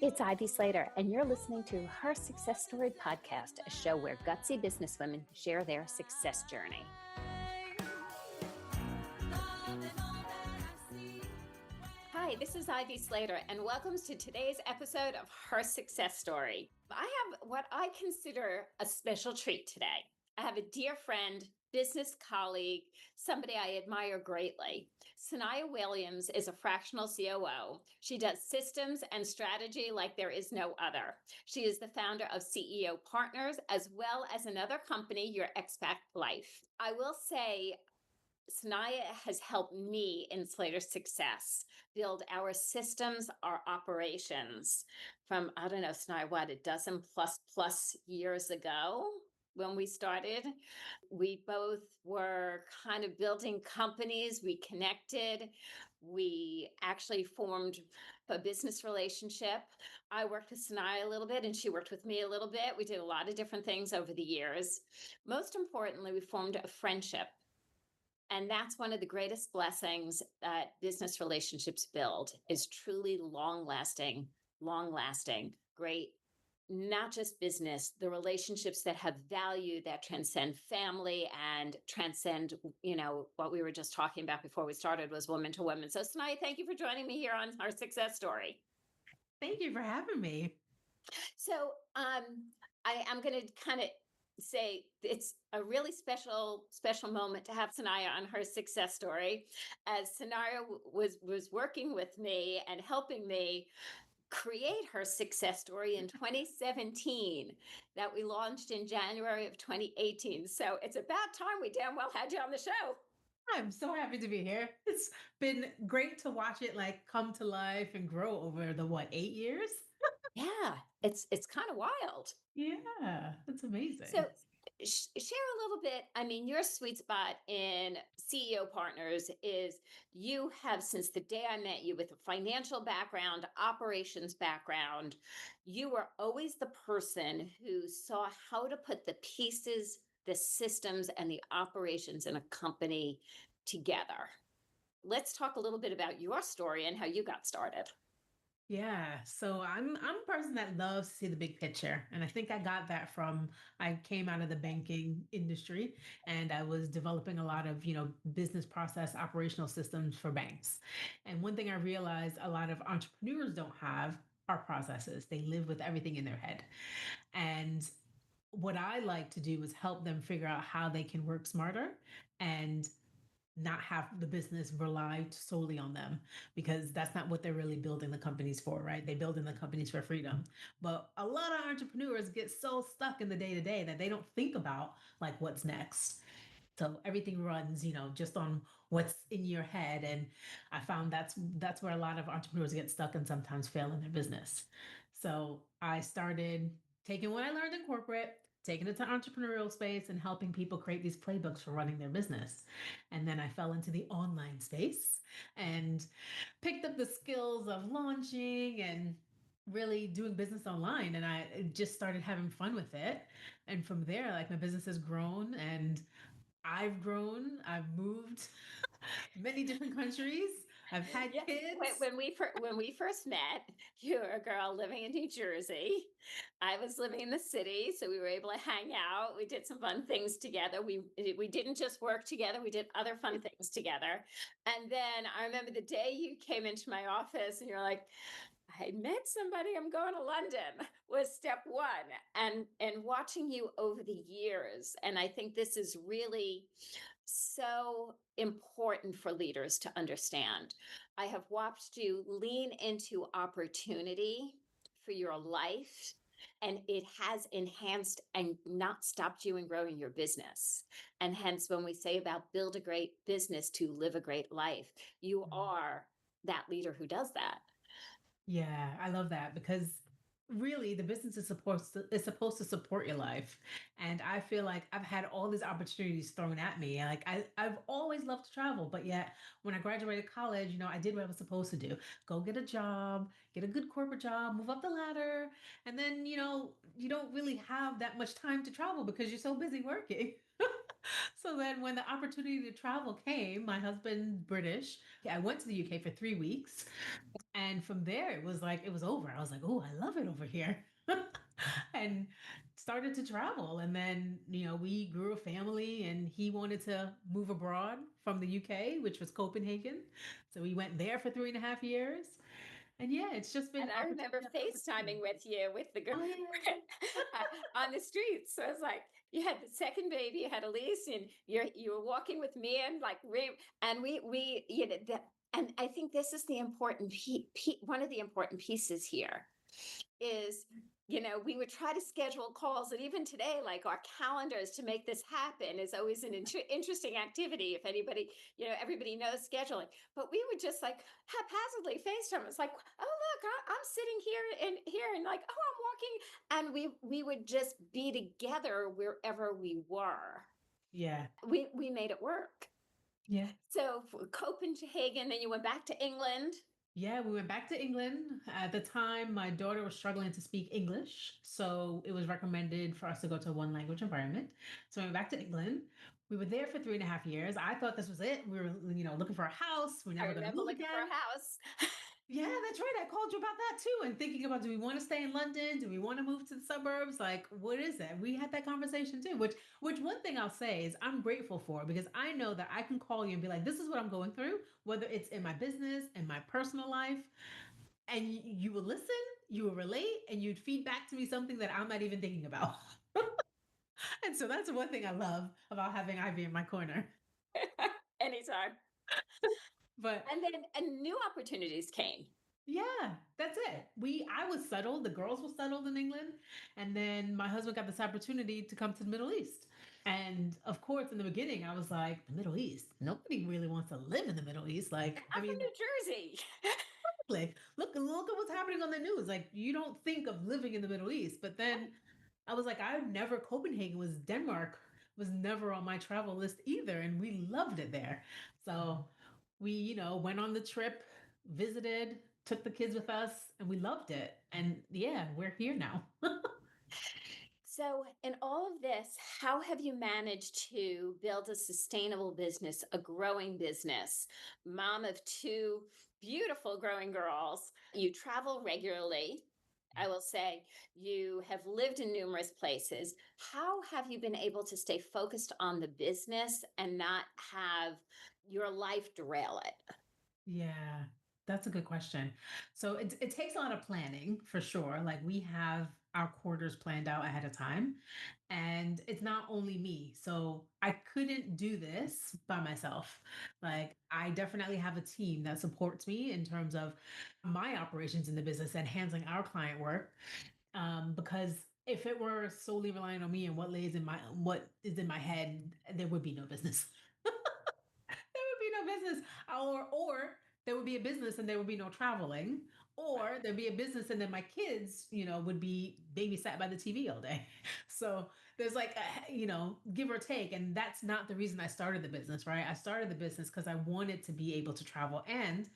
It's Ivy Slater, and you're listening to Her Success Story podcast, a show where gutsy businesswomen share their success journey. Hi, this is Ivy Slater, and welcome to today's episode of Her Success Story. I have what I consider a special treat today. I have a dear friend, business colleague, somebody I admire greatly. Sonaya Williams is a fractional COO. She does systems and strategy like there is no other. She is the founder of CEO Partners, as well as another company, Your Expat Life. I will say, Saniya has helped me in Slater's success build our systems, our operations from, I don't know, Saniya, what, a dozen plus years ago when we started. We both were kind of building companies. We connected. We actually formed a business relationship. I worked with Saniya a little bit and she worked with me a little bit. We did a lot of different things over the years. Most importantly, we formed a friendship. And that's one of the greatest blessings that business relationships build is truly long lasting, great, not just business, the relationships that have value, that transcend family and transcend, what we were just talking about before we started was woman to woman. So Sonaya, thank you for joining me here on Our Success Story. Thank you for having me. So I'm going to kind of say it's a really special moment to have Saniya on Her Success Story, as Saniya was working with me and helping me create her success story in 2017 that we launched in January of 2018. So it's about time we damn well had you on the show. I'm so happy to be here. It's been great to watch it come to life and grow over the 8 years? Yeah, it's kind of wild. Yeah, that's amazing. So share a little bit. I mean, your sweet spot in CEO Partners is you have, since the day I met you, with a financial background, operations background, you were always the person who saw how to put the pieces, the systems, and the operations in a company together. Let's talk a little bit about your story and how you got started. Yeah, so I'm a person that loves to see the big picture, and I think I got that from I came out of the banking industry, and I was developing a lot of business process operational systems for banks. And one thing I realized a lot of entrepreneurs don't have are processes. They live with everything in their head, and what I like to do is help them figure out how they can work smarter and not have the business rely solely on them, because that's not what they're really building the companies for, right? They're building the companies for freedom. But a lot of entrepreneurs get so stuck in the day to day that they don't think about what's next. So everything runs, just on what's in your head. And I found that's where a lot of entrepreneurs get stuck and sometimes fail in their business. So I started taking what I learned in corporate, taking it to entrepreneurial space and helping people create these playbooks for running their business. And then I fell into the online space and picked up the skills of launching and really doing business online. And I just started having fun with it. And from there, my business has grown and I've grown, I've moved many different countries. I've had kids. When we first met, you were a girl living in New Jersey. I was living in the city, so we were able to hang out. We did some fun things together. We didn't just work together; we did other fun things together. And then I remember the day you came into my office, and you're like, I met somebody, I'm going to London, was step one. And watching you over the years, and I think this is really so important for leaders to understand. I have watched you lean into opportunity for your life, and it has enhanced and not stopped you in growing your business. And hence, when we say about build a great business to live a great life, you are that leader who does that. Yeah, I love that because really the business is supposed to support your life. And I feel like I've had all these opportunities thrown at me. I've always loved to travel, but yet when I graduated college, I did what I was supposed to do. Go get a job, get a good corporate job, move up the ladder, and then you don't really have that much time to travel because you're so busy working. So then when the opportunity to travel came, my husband British, I went to the UK for 3 weeks. And from there it was like it was over. I was like, "Oh, I love it over here." And started to travel, and then, we grew a family, and he wanted to move abroad from the UK, which was Copenhagen. So we went there for 3.5 years. And yeah, it's just been And I remember opportunity after opportunity. FaceTiming with you with the girl Oh yeah. on the streets. So it's like you had the second baby, you had Elise, and you were walking with me and like and we and I think this is the important one of the important pieces here is we would try to schedule calls, and even today, like our calendars to make this happen is always an interesting activity. If anybody, everybody knows scheduling, but we would just like haphazardly FaceTime. It's like, oh look, I'm sitting here and here, and like, oh, I'm walking, and we would just be together wherever we were. Yeah. We made it work. Yeah. So Copenhagen, then you went back to England. Yeah, we went back to England. At the time, my daughter was struggling to speak English, so it was recommended for us to go to a one language environment. So we went back to England. We were there for 3.5 years. I thought this was it. We were, looking for a house. We're I never going to remember move looking for again. a house. Yeah, that's right. I called you about that too. And thinking about, do we want to stay in London? Do we want to move to the suburbs? Like, what is it? We had that conversation too. Which one thing I'll say is I'm grateful for, because I know that I can call you and be like, this is what I'm going through, whether it's in my business, in my personal life, and you will listen, you will relate, and you'd feed back to me something that I'm not even thinking about. And so that's one thing I love about having Ivy in my corner. Anytime. But And new opportunities came. yeah, that's it. I was settled, the girls were settled in England, and then my husband got this opportunity to come to the Middle East. And of course, in the beginning, I was like, the Middle East. Nobody really wants to live in the Middle East. Like, I I'm from mean, New Jersey. like, look at what's happening on the news. Like, you don't think of living in the Middle East. But then I was like, Copenhagen was Denmark, was never on my travel list either. And we loved it there. So we, went on the trip, visited, took the kids with us, and we loved it. And yeah, we're here now. So, in all of this, how have you managed to build a sustainable business, a growing business? Mom of two beautiful growing girls. You travel regularly. I will say you have lived in numerous places. How have you been able to stay focused on the business and not have your life derail it? Yeah, that's a good question. So it takes a lot of planning for sure. Like we have our quarters planned out ahead of time, and it's not only me. So I couldn't do this by myself. Like I definitely have a team that supports me in terms of my operations in the business and handling our client work. Because if it were solely relying on me and what is in my head, there would be no business. There would be no business, or there would be a business and there would be no traveling, Right. or there'd be a business and then my kids, would be babysat by the TV all day. So there's like give or take, and that's not the reason I started the business, right? I started the business because I wanted to be able to travel, and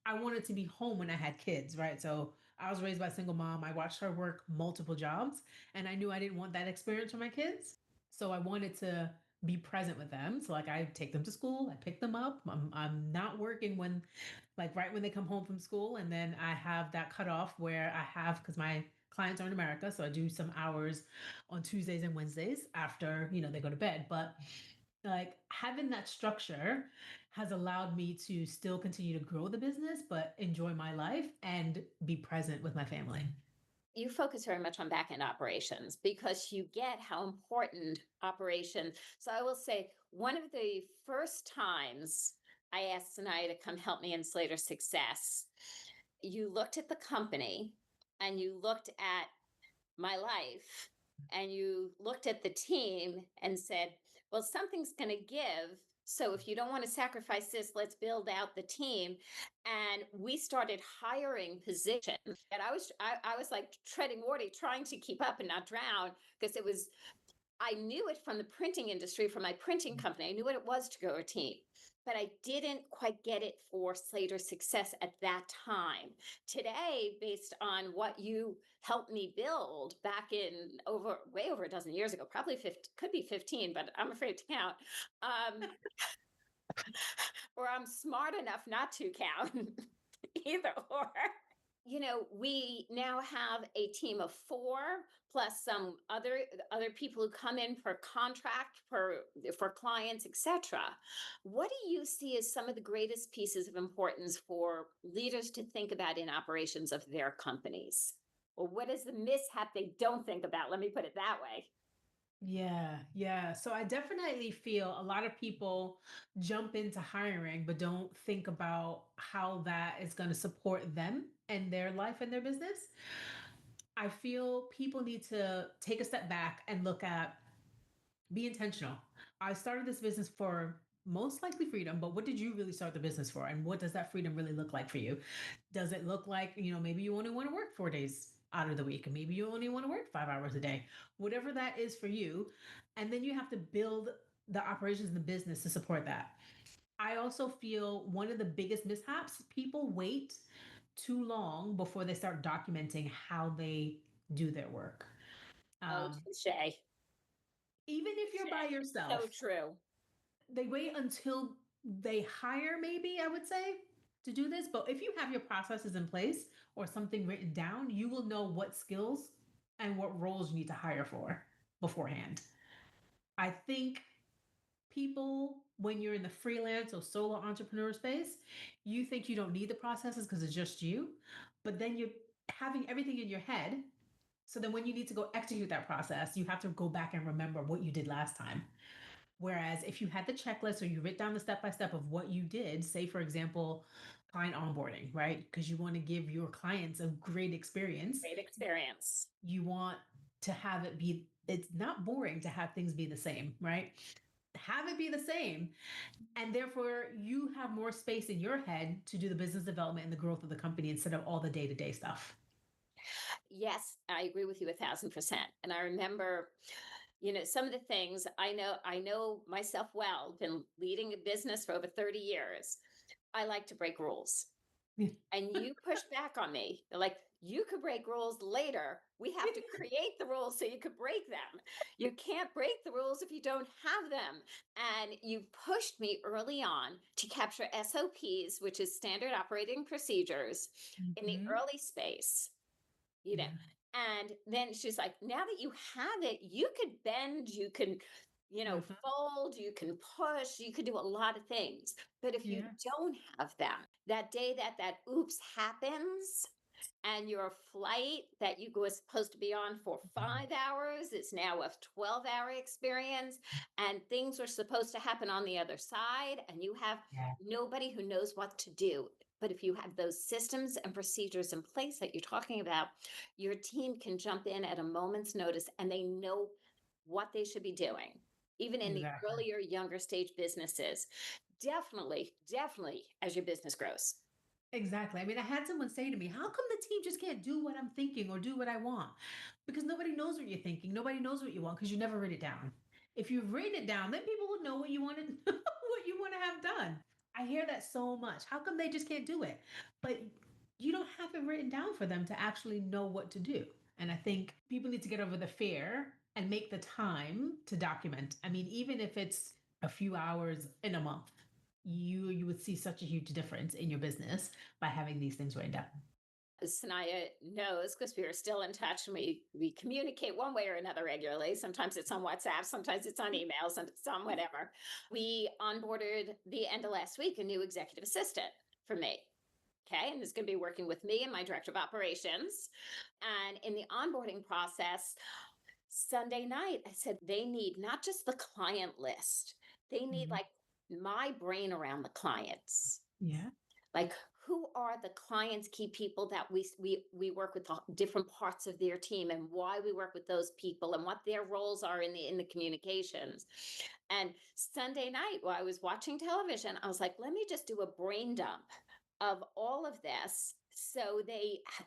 I wanted to be home when I had kids, right? So I was raised by a single mom. I watched her work multiple jobs, and I knew I didn't want that experience for my kids. So I wanted to be present with them. So like I take them to school, I pick them up. I'm not working when like right when they come home from school, and then I have that cutoff where I have, because my clients are in America, so I do some hours on Tuesdays and Wednesdays after they go to bed. But like having that structure has allowed me to still continue to grow the business, but enjoy my life and be present with my family. You focus very much on back end operations because you get how important operations. So I will say one of the first times I asked Saniya to come help me in Slater success, you looked at the company and you looked at my life and you looked at the team and said, well, something's going to give. So if you don't want to sacrifice this, let's build out the team. And we started hiring positions. And I was like treading water, trying to keep up and not drown, because I knew it from the printing industry, from my printing company. I knew what it was to grow a team. but I didn't quite get it for Slater success at that time. Today, based on what you helped me build back in way over a dozen years ago, probably 50, could be 15, but I'm afraid to count. Um, or I'm smart enough not to count. Either or. We now have a team of four plus some other people who come in for contract for clients, etc. What do you see as some of the greatest pieces of importance for leaders to think about in operations of their companies? Or what is the mishap they don't think about? Let me put it that way. Yeah, yeah. So I definitely feel a lot of people jump into hiring, but don't think about how that is going to support them and their life and their business. I feel people need to take a step back and look at be intentional. I started this business for most likely freedom, but what did you really start the business for? And what does that freedom really look like for you? Does it look like, maybe you only want to work 4 days out of the week, and maybe you only want to work 5 hours a day, whatever that is for you. And then you have to build the operations and the business to support that. I also feel one of the biggest mishaps people wait too long before they start documenting how they do their work. Oh, Um, touche. Even if you're by So yourself, true. they wait until they hire, maybe I would say, to do this. But if you have your processes in place or something written down, you will know what skills and what roles you need to hire for beforehand. I think people, when you're in the freelance or solo entrepreneur space, you think you don't need the processes because it's just you, but then you're having everything in your head. So then when you need to go execute that process, you have to go back and remember what you did last time. Whereas if you had the checklist or you write down the step by step of what you did, say, for example, client onboarding, right? Because you want to give your clients a great experience. Great experience. You want to have it be, it's not boring to have things be the same, right? Have it be the same. And therefore, you have more space in your head to do the business development and the growth of the company instead of all the day to day stuff. Yes, I agree with you 1,000%. And I remember, some of the things I know myself well, been leading a business for over 30 years. I like to break rules. And you push back on me. They're like, you could break rules later. We have to create the rules so you could break them. You can't break the rules if you don't have them. And you pushed me early on to capture SOPs, which is standard operating procedures, in the Mhm. early space, you know. Yeah. And then she's like, now that you have it, you could bend, you can, Mhm. fold, you can push, you could do a lot of things. But if you Yeah. don't have them, that day that oops happens, and your flight that you were supposed to be on for Mhm. 5 hours is now a 12-hour experience, and things are supposed to happen on the other side, and you have Yeah. nobody who knows what to do. But if you have those systems and procedures in place that you're talking about, your team can jump in at a moment's notice and they know what they should be doing, even in the Exactly. earlier, younger stage businesses. Definitely, definitely as your business grows. Exactly. I mean, I had someone say to me, "How come the team just can't do what I'm thinking or do what I want?" Because nobody knows what you're thinking. Nobody knows what you want because you never write it down. If you've written it down, then people will know what you wanted, what you want to have done. I hear that so much. How come they just can't do it? But you don't have it written down for them to actually know what to do. And I think people need to get over the fear and make the time to document. I mean, even if it's a few hours in a month, you would see such a huge difference in your business by having these things written down. Sanaya knows because we are still in touch and we communicate one way or another regularly. Sometimes it's on WhatsApp, sometimes it's on emails, and it's on whatever. We onboarded the end of last week a new executive assistant for me. Okay. And is going to be working with me and my director of operations. And in the onboarding process, Sunday night, I said they need not just the client list, they need Mhm. like my brain around the clients, Yeah. like who are the clients key people that we work with, the different parts of their team, and why we work with those people and what their roles are in the communications. And Sunday night while I was watching television, I was like, let me just do a brain dump of all of this So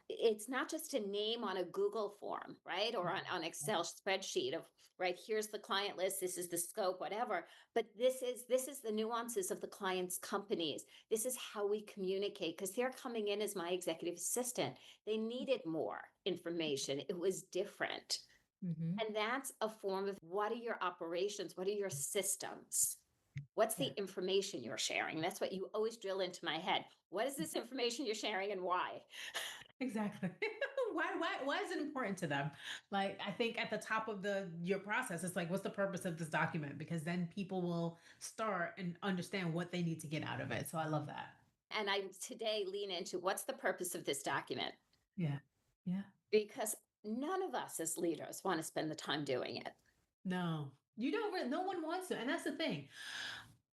it's not just a name on a Google form, right? Or on Excel spreadsheet of, right, here's the client list, this is the scope, whatever. But this is the nuances of the client's companies. This is how we communicate, because they're coming in as my executive assistant. They needed more information. It was different. Mm-hmm. And that's a form of, what are your operations? What are your systems? What's the Yeah, information you're sharing? That's what you always drill into my head. What is this information you're sharing and why? exactly. Why is it important to them? Like, I think at the top of your process, it's like, what's the purpose of this document? Because then people will start and understand what they need to get out of it. So I love that. And I today lean into, what's the purpose of this document? Yeah. Yeah. Because none of us as leaders want to spend the time doing it. No, you don't really, no one wants to. And that's the thing.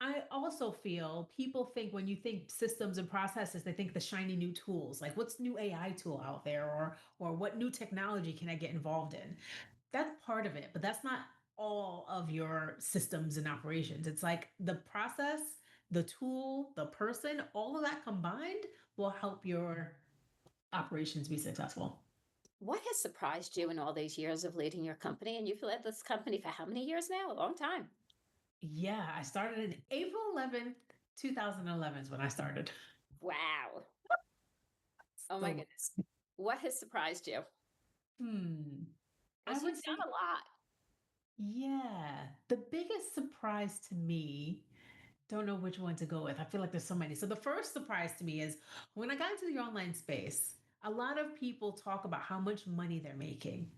I also feel people think when you think systems and processes, they think the shiny new tools, like what's new AI tool out there, or what new technology can I get involved in? That's part of it, but that's not all of your systems and operations. It's like the process, the tool, the person, all of that combined will help your operations be successful. What has surprised you in all these years of leading your company? And you've led this company for how many years now? A long time. Yeah, I started in April 11th, 2011 is when I started. Wow. Oh my So, goodness. What has surprised you? hmm, I Because would you've say, done a lot. yeah, the biggest surprise to me, don't know which one to go with. I feel like there's so many. So the first surprise to me is when I got into the online space, a lot of people talk about how much money they're making,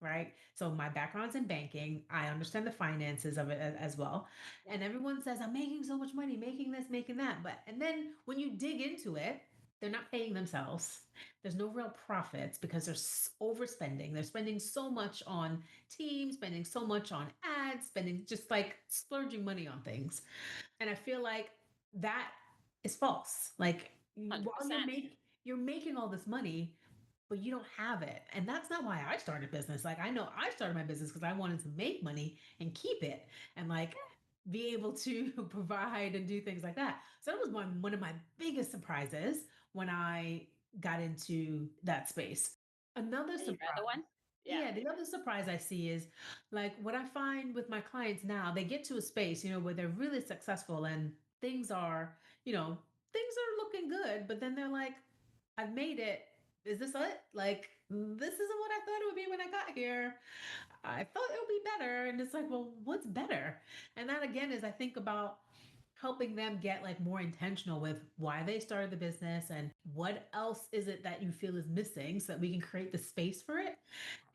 right? So my background's in banking. I understand the finances of it as well. Yeah. And everyone says, I'm making so much money, making this, making that. But, and then when you dig into it, they're not paying themselves. There's no real profits because they're overspending. They're spending so much on teams, spending so much on ads, spending just like splurging money on things. And I feel like that is false. Like while 100%. you're making all this money, but you don't have it. And that's not why I started business. Like I know I started my business because I wanted to make money and keep it and like be able to provide and do things like that. So that was one of my biggest surprises when I got into that space. Another Any other surprise. one? Yeah. Yeah, the other surprise I see is like what I find with my clients now, they get to a space, where they're really successful and things are, things are looking good, but then they're like, I've made it. Is this it? Like, this isn't what I thought it would be when I got here. I thought it would be better. And it's like, well, what's better? And that again is I think about helping them get like more intentional with why they started the business and what else is it that you feel is missing so that we can create the space for it,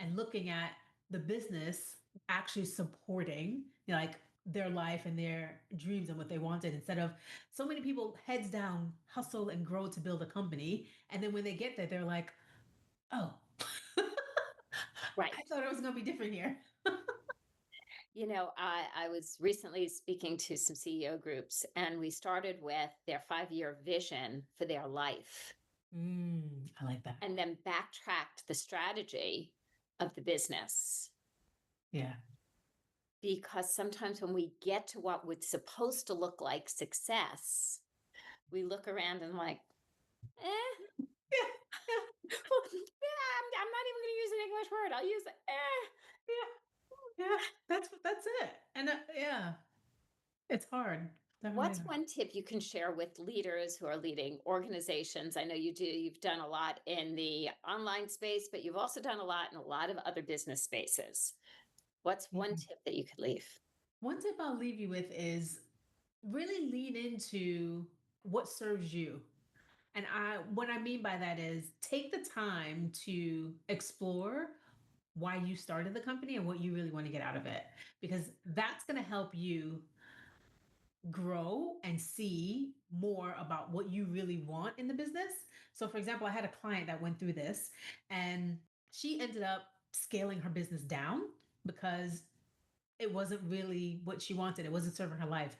and looking at the business actually supporting like their life and their dreams and what they wanted, instead of so many people heads down hustle and grow to build a company, and then when they get there they're like, oh, Right. I thought it was going to be different here. I was recently speaking to some CEO groups, and we started with their 5-year vision for their life I like that. and then backtracked the strategy of the business. Yeah. Because sometimes when we get to what was supposed to look like success, we look around and like, eh, Yeah. Yeah. yeah, I'm not even going to use an English word. I'll use eh. Yeah. Yeah. That's it. And yeah, it's hard. Definitely What's hard. one tip you can share with leaders who are leading organizations? I know you do, you've done a lot in the online space, but you've also done a lot in a lot of other business spaces. What's one Yeah. tip that you could leave? One tip I'll leave you with is really lean into what serves you. And what I mean by that is take the time to explore why you started the company and what you really want to get out of it, because that's going to help you grow and see more about what you really want in the business. So, for example, I had a client that went through this and she ended up scaling her business down because it wasn't really what she wanted. It wasn't serving her life.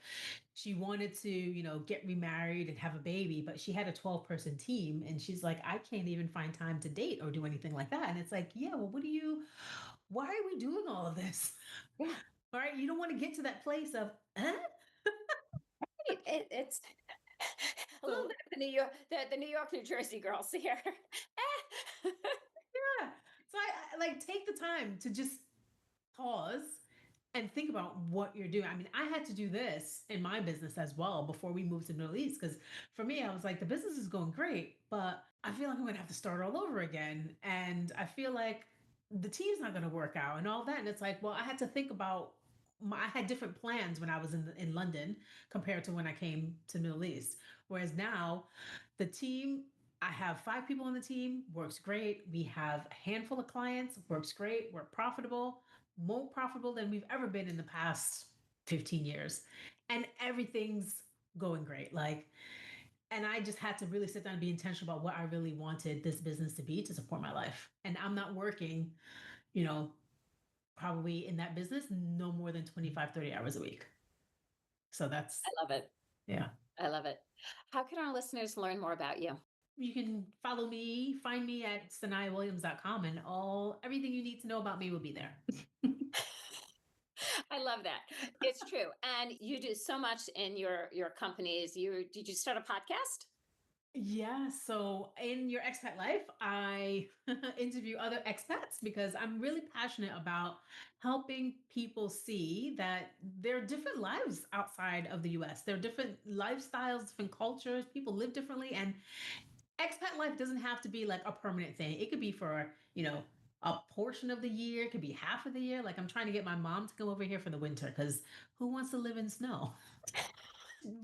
She wanted to, get remarried and have a baby, but she had a 12-person team. And she's like, I can't even find time to date or do anything like that. And it's like, yeah, well, why are we doing all of this? Yeah, All right. You don't want to get to that place of, huh? it's A little So bit of the New York, New Jersey girls here. yeah. So I like take the time to just pause and think about what you're doing. I mean, I had to do this in my business as well before we moved to the Middle East. Because for me, I was like, the business is going great, but I feel like I'm gonna have to start all over again. And I feel like the team's not gonna work out and all that. And it's like, well, I had to think about I had different plans when I was in London compared to when I came to the Middle East. Whereas now, the team I have 5 people on the team, works great. We have a handful of clients, works great. We're profitable, more profitable than we've ever been in the past 15 years. And everything's going great. Like, and I just had to really sit down and be intentional about what I really wanted this business to be to support my life. And I'm not working, you know, probably in that business no more than 25, 30 hours a week. So that's, I love it. yeah. I love it. How can our listeners learn more about you? You can follow me, find me at sanayawilliams.com, and everything you need to know about me will be there. I love that. It's true. And you do so much in your companies. Did you start a podcast? Yeah, so in your expat life, I interview other expats because I'm really passionate about helping people see that there are different lives outside of the US. There are different lifestyles, different cultures, people live differently, and expat life doesn't have to be like a permanent thing. It could be for, a portion of the year, it could be half of the year. Like I'm trying to get my mom to come over here for the winter because who wants to live in snow?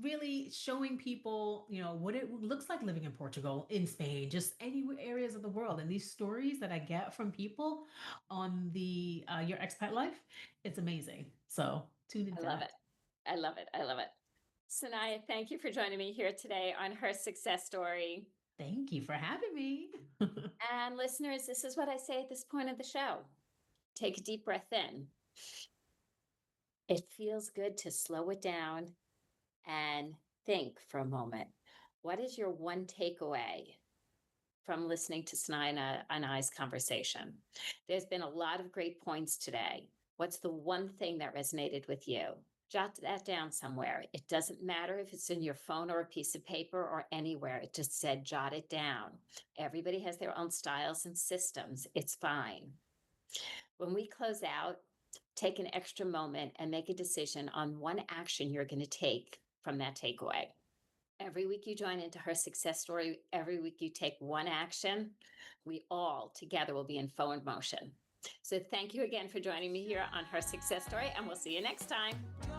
Really showing people, what it looks like living in Portugal, in Spain, just any areas of the world. And these stories that I get from people on the your expat life, it's amazing. So tune I into love that. it. I love it. I love it. Sanaya, thank you for joining me here today on Her Success Story. Thank you for having me. And listeners, this is what I say at this point of the show. Take a deep breath in. It feels good to slow it down and think for a moment. What is your one takeaway from listening to Sanaya and I's conversation? There's been a lot of great points today. What's the one thing that resonated with you? Jot that down somewhere. It doesn't matter if it's in your phone or a piece of paper or anywhere. It just said jot it down. Everybody has their own styles and systems. It's fine. When we close out, take an extra moment and make a decision on one action you're going to take from that takeaway. Every week you join into Her Success Story, every week you take one action, we all together will be in forward motion. So thank you again for joining me here on Her Success Story, and we'll see you next time.